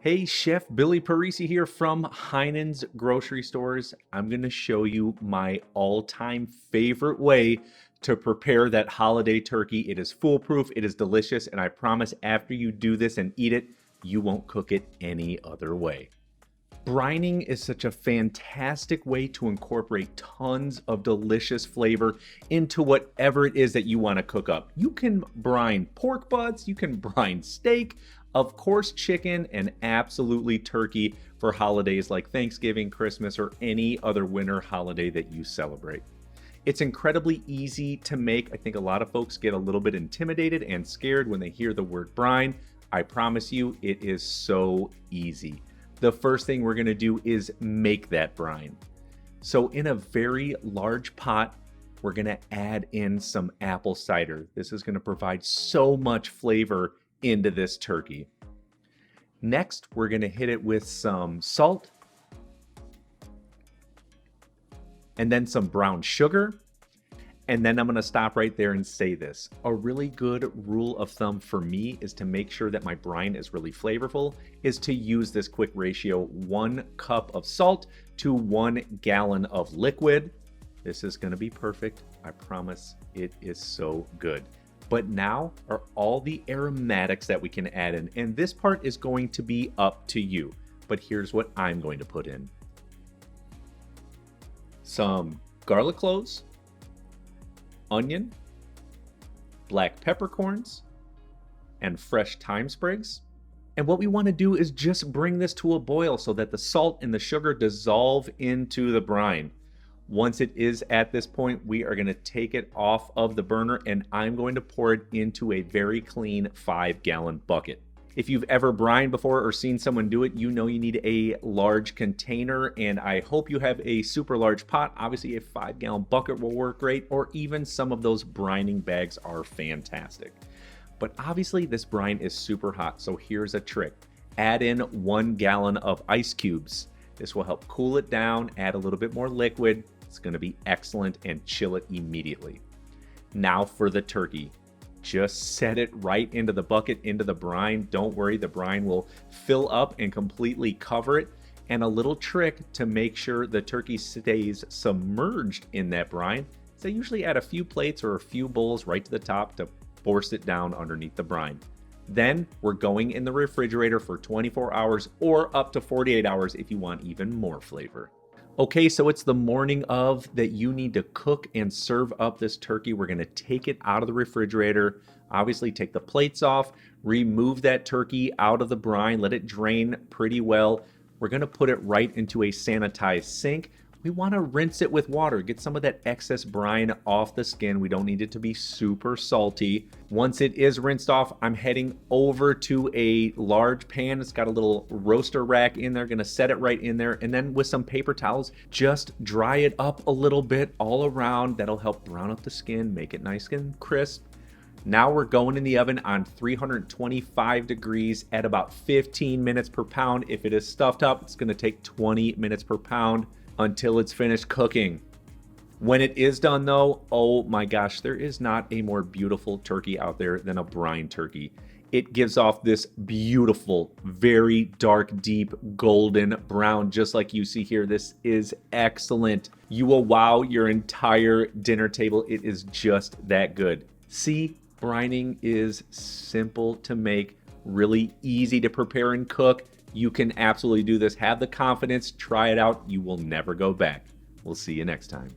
Hey, Chef Billy Parisi here from Heinen's Grocery Stores. I'm going to show you my all-time favorite way to prepare that holiday turkey. It is foolproof, it is delicious, and I promise after you do this and eat it, you won't cook it any other way. Brining is such a fantastic way to incorporate tons of delicious flavor into whatever it is that you want to cook up. You can brine pork butts, you can brine steak, of course chicken, and absolutely turkey for holidays like Thanksgiving, Christmas, or any other winter holiday that you celebrate. It's incredibly easy to make. I think a lot of folks get a little bit intimidated and scared when they hear the word brine. I promise you, it is so easy. The first thing we're going to do is make that brine. So in a very large pot, we're going to add in some apple cider. This is going to provide so much flavor into this turkey. Next, we're going to hit it with some salt and then some brown sugar. And then I'm going to stop right there and say this. A really good rule of thumb for me is to make sure that my brine is really flavorful, is to use this quick ratio: 1 cup of salt to 1 gallon of liquid. This is going to be perfect. I promise it is so good. But now are all the aromatics that we can add in. And this part is going to be up to you. But here's what I'm going to put in. Some garlic cloves, onion, black peppercorns, and fresh thyme sprigs. And what we want to do is just bring this to a boil so that the salt and the sugar dissolve into the brine. Once it is at this point, we are going to take it off of the burner and I'm going to pour it into a very clean 5-gallon bucket. If you've ever brined before or seen someone do it, you know you need a large container, and I hope you have a super large pot. Obviously, a 5-gallon bucket will work great, or even some of those brining bags are fantastic. But obviously, this brine is super hot, so here's a trick. Add in 1 gallon of ice cubes. This will help cool it down, add a little bit more liquid. It's going to be excellent, and chill it immediately. Now for the turkey. Just set it right into the bucket, into the brine. Don't worry, the brine will fill up and completely cover it. And a little trick to make sure the turkey stays submerged in that brine is I usually add a few plates or a few bowls right to the top to force it down underneath the brine. Then we're going in the refrigerator for 24 hours or up to 48 hours if you want even more flavor. Okay, so it's the morning of that you need to cook and serve up this turkey. We're going to take it out of the refrigerator, obviously take the plates off, remove that turkey out of the brine, let it drain pretty well. We're going to put it right into a sanitized sink. We want to rinse it with water, get some of that excess brine off the skin. We don't need it to be super salty. Once it is rinsed off, I'm heading over to a large pan. It's got a little roaster rack in there. Gonna set it right in there, and then with some paper towels, just dry it up a little bit all around. That'll help brown up the skin, make it nice and crisp. Now we're going in the oven on 325 degrees at about 15 minutes per pound. If it is stuffed up, it's gonna take 20 minutes per pound until it's finished cooking. When it is done though, oh my gosh, there is not a more beautiful turkey out there than a brine turkey. It gives off this beautiful, very dark, deep, golden brown, just like you see here. This is excellent. You will wow your entire dinner table. It is just that good. See, brining is simple to make, really easy to prepare and cook. You can absolutely do this. Have the confidence, try it out. You will never go back. We'll see you next time.